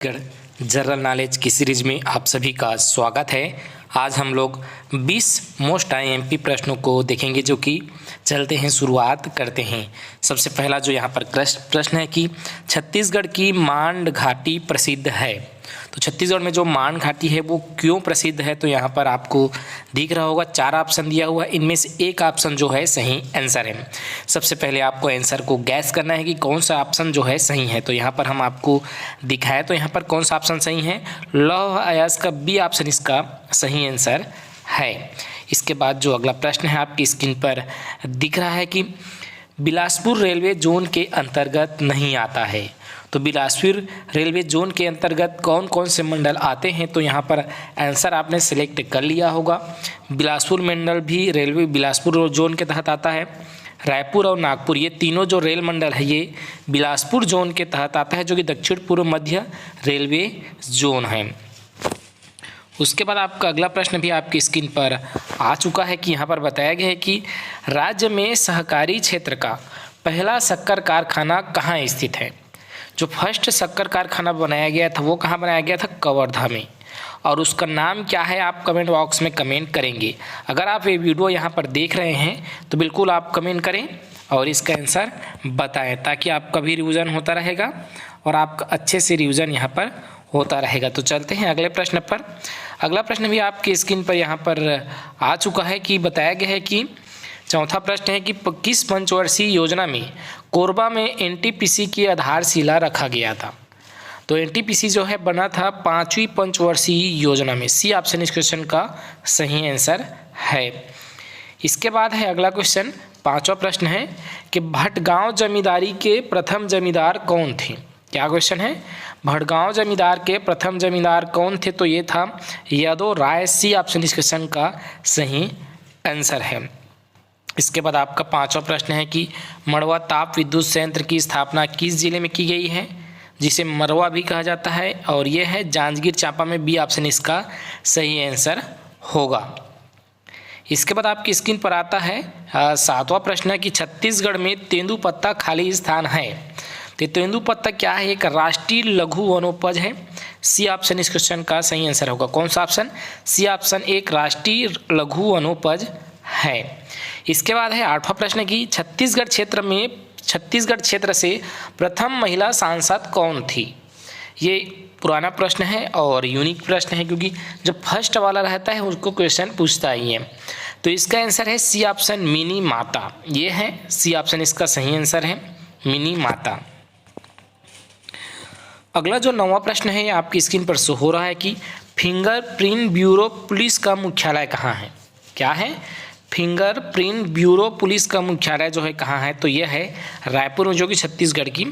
General knowledge की series में आप सभी का स्वागत है। आज हम लोग 20 मोस्ट आईएमपी प्रश्नों को देखेंगे, जो कि चलते हैं, शुरुआत करते हैं। सबसे पहला जो यहाँ पर प्रश्न है कि छत्तीसगढ़ की मांड घाटी प्रसिद्ध है। तो छत्तीसगढ़ में जो मांड घाटी है वो क्यों प्रसिद्ध है, तो यहाँ पर आपको दिख रहा होगा 4 ऑप्शन दिया हुआ है। इनमें से एक ऑप्शन जो है सही आंसर है। सबसे पहले आपको आंसर को गैस करना है कि कौन सा ऑप्शन जो है सही है। तो यहाँ पर हम आपको दिखाएं तो यहाँ पर कौन सा ऑप्शन सही है, लौह अयस्क का बी ऑप्शन इसका सही आंसर है। इसके बाद जो अगला प्रश्न है आपकी स्क्रीन पर दिख रहा है कि बिलासपुर रेलवे जोन के अंतर्गत नहीं आता है। तो बिलासपुर रेलवे जोन के अंतर्गत कौन कौन से मंडल आते हैं, तो यहाँ पर आंसर आपने सिलेक्ट कर लिया होगा। बिलासपुर मंडल भी रेलवे बिलासपुर जोन के तहत आता है। रायपुर और नागपुर, ये तीनों जो रेल मंडल है ये बिलासपुर जोन के तहत आता है, जो कि दक्षिण पूर्व मध्य रेलवे जोन है। उसके बाद आपका अगला प्रश्न भी आपकी स्क्रीन पर आ चुका है कि यहाँ पर बताया गया है कि राज्य में सहकारी क्षेत्र का पहला शक्कर कारखाना कहाँ स्थित है। जो फर्स्ट शक्कर कारखाना बनाया गया था वो कहाँ बनाया गया था, कवर्धा में। और उसका नाम क्या है आप कमेंट बॉक्स में कमेंट करेंगे। अगर आप ये वीडियो यहाँ पर देख रहे हैं तो बिल्कुल आप कमेंट करें और इसका आंसर बताएं, ताकि आपका भी रिवीजन होता रहेगा और आपका अच्छे से रिवीजन यहाँ पर होता रहेगा। तो चलते हैं अगले प्रश्न पर। अगला प्रश्न भी आपकी स्क्रीन पर यहाँ पर आ चुका है कि बताया गया है कि चौथा प्रश्न है कि किस पंचवर्षीय योजना में कोरबा में एनटीपीसी की आधारशिला रखा गया था। तो एनटीपीसी जो है बना था 5वीं पंचवर्षीय योजना में। सी ऑप्शन इस क्वेश्चन का सही आंसर है। इसके बाद है अगला क्वेश्चन, 5वां प्रश्न है कि भटगांव जमींदारी के प्रथम जमींदार कौन थे। क्या क्वेश्चन है, भटगांव जमींदार के प्रथम जमींदार कौन थे, तो ये था यादव राय। सी ऑप्शन इस क्वेश्चन का सही आंसर है। इसके बाद आपका 5वां प्रश्न है कि मड़वा ताप विद्युत संयंत्र की स्थापना किस जिले में की गई है, जिसे मरवा भी कहा जाता है, और यह है जांजगीर चांपा में। बी ऑप्शन इसका सही आंसर होगा। इसके बाद आपकी स्क्रीन पर आता है 7वां प्रश्न है कि छत्तीसगढ़ में तेंदुपत्ता खाली स्थान है। तो तेंदुपत्ता क्या है, एक राष्ट्रीय लघु वनोपज है। सी ऑप्शन इस क्वेश्चन का सही आंसर होगा। कौन सा ऑप्शन, सी ऑप्शन एक राष्ट्रीय लघु वनोपज है। इसके बाद है 8वां प्रश्न की छत्तीसगढ़ क्षेत्र से प्रथम महिला सांसद कौन थी। ये पुराना प्रश्न है और यूनिक प्रश्न है, क्योंकि जब फर्स्ट वाला रहता है उसको क्वेश्चन पूछता ही है। तो इसका आंसर है सी ऑप्शन मिनी माता। ये है सी ऑप्शन इसका सही आंसर है, मिनी माता। अगला जो 9वां प्रश्न है ये आपकी स्क्रीन पर शो हो रहा है कि फिंगरप्रिंट ब्यूरो पुलिस का मुख्यालय कहाँ है। क्या है, फिंगरप्रिंट ब्यूरो पुलिस का मुख्यालय जो है कहाँ है, तो यह है रायपुर में, जो कि छत्तीसगढ़ की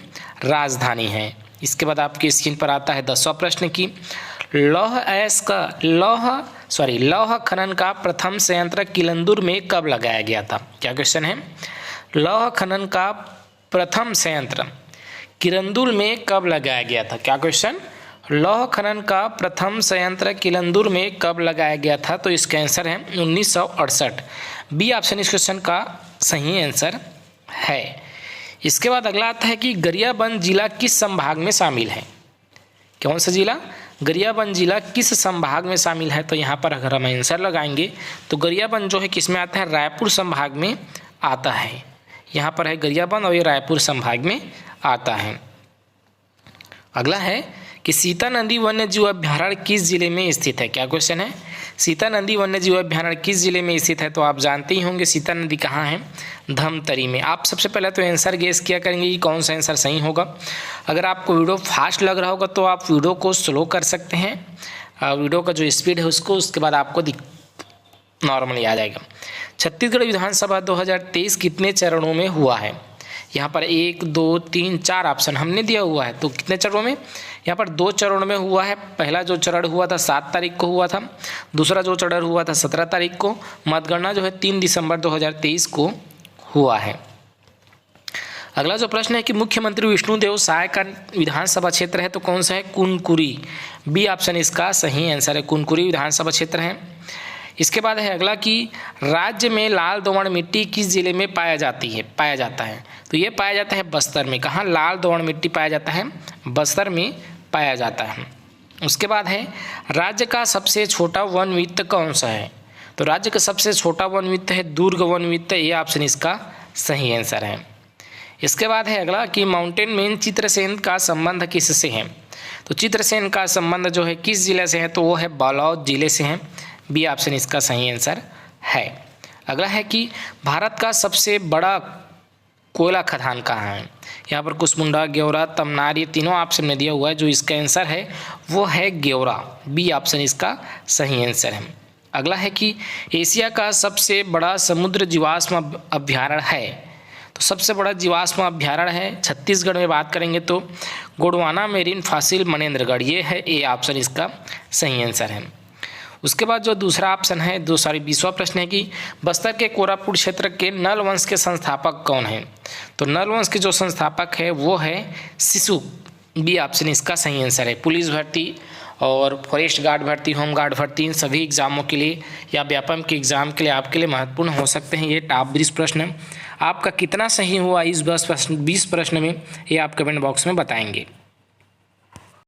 राजधानी है। इसके बाद आपकी स्क्रीन पर आता है 10वां प्रश्न की लौह खनन का प्रथम संयंत्र किरंदुल में कब लगाया गया था। क्या क्वेश्चन है, लौह खनन का प्रथम संयंत्र किरंदुल में कब लगाया गया था। क्या क्वेश्चन, लौह खनन का प्रथम संयंत्र किरंदुल में कब लगाया गया था, तो इसका आंसर है 1968। बी ऑप्शन इस क्वेश्चन का सही आंसर है। इसके बाद अगला आता है कि गरियाबंद जिला किस संभाग में शामिल है। कौन सा जिला, गरियाबंद जिला किस संभाग में शामिल है, तो यहाँ पर अगर हम आंसर लगाएंगे तो गरियाबंद जो है किस में आता है, रायपुर संभाग में आता है। यहाँ पर है गरियाबंद और ये रायपुर संभाग में आता है। अगला है कि सीता नदी वन्य जीव अभ्यारण्य किस जिले में स्थित है। क्या क्वेश्चन है, सीता नदी वन्य जीव अभ्यारण्य किस जिले में स्थित है, तो आप जानते ही होंगे सीता नदी कहाँ है, धमतरी में। आप सबसे पहले तो आंसर गेस किया करेंगे कि कौन सा आंसर सही होगा। अगर आपको वीडियो फास्ट लग रहा होगा तो आप वीडियो को स्लो कर सकते हैं, वीडियो का जो स्पीड है उसको, उसके बाद आपको नॉर्मली आ जाएगा। छत्तीसगढ़ विधानसभा 2023 कितने चरणों में हुआ है। यहाँ पर 1, 2, 3, 4 ऑप्शन हमने दिया हुआ है, तो कितने चरणों में, यहाँ पर 2 चरणों में हुआ है। पहला जो चरण हुआ था 7 तारीख को हुआ था, दूसरा जो चरण हुआ था 17 तारीख को। मतगणना जो है 3 दिसंबर 2023 को हुआ है। अगला जो प्रश्न है कि मुख्यमंत्री विष्णुदेव साय का विधानसभा क्षेत्र है, तो कौन सा है, कुनकुरी। बी ऑप्शन इसका सही आंसर है, कुनकुरी विधानसभा क्षेत्र है। इसके बाद है अगला कि राज्य में लाल दोमट मिट्टी किस जिले में पाया जाता है, तो ये पाया जाता है बस्तर में। कहाँ, लाल दोमट मिट्टी पाया जाता है, बस्तर में पाया जाता है। उसके बाद है राज्य का सबसे छोटा वन वित्त कौन सा है? तो राज्य का सबसे छोटा वन वित्त है दुर्ग वन वित्त, ये ऑप्शन इसका सही आंसर है। इसके बाद है अगला कि माउंटेन मैन चित्रसेन का संबंध किससे है? तो चित्रसेन का संबंध जो है किस जिले से है? तो वो है बालोद जिले से है, बी ऑप्शन इसका सही आंसर है। अगला है कि भारत का सबसे बड़ा कोयला खदान कहाँ है? यहाँ पर कुसमुंडा, गेवरा, तमनार, ये तीनों ऑप्शन में दिया हुआ है। जो इसका आंसर है वो है गेवरा, बी ऑप्शन इसका सही आंसर है। अगला है कि एशिया का सबसे बड़ा समुद्र जीवाश्म अभ्यारण्य है? तो सबसे बड़ा जीवाश्म अभ्यारण्य है छत्तीसगढ़ में बात करेंगे तो गोंडवाना मेरीन फॉसिल मनेन्द्रगढ़, ये है, ए ऑप्शन इसका सही आंसर है। उसके बाद जो दूसरा ऑप्शन है 20वां प्रश्न है कि बस्तर के कोरापुट क्षेत्र के नल वंश के संस्थापक कौन हैं? तो नल वंश के जो संस्थापक है वो है शिशु, बी ऑप्शन इसका सही आंसर है। पुलिस भर्ती और फॉरेस्ट गार्ड भर्ती, होम गार्ड भर्ती, इन सभी एग्जामों के लिए या व्यापम के एग्जाम के लिए आपके लिए महत्वपूर्ण हो सकते हैं ये टॉप 20 प्रश्न। आपका कितना सही हुआ इस 20 प्रश्न में, ये आप कमेंट बॉक्स में बताएंगे।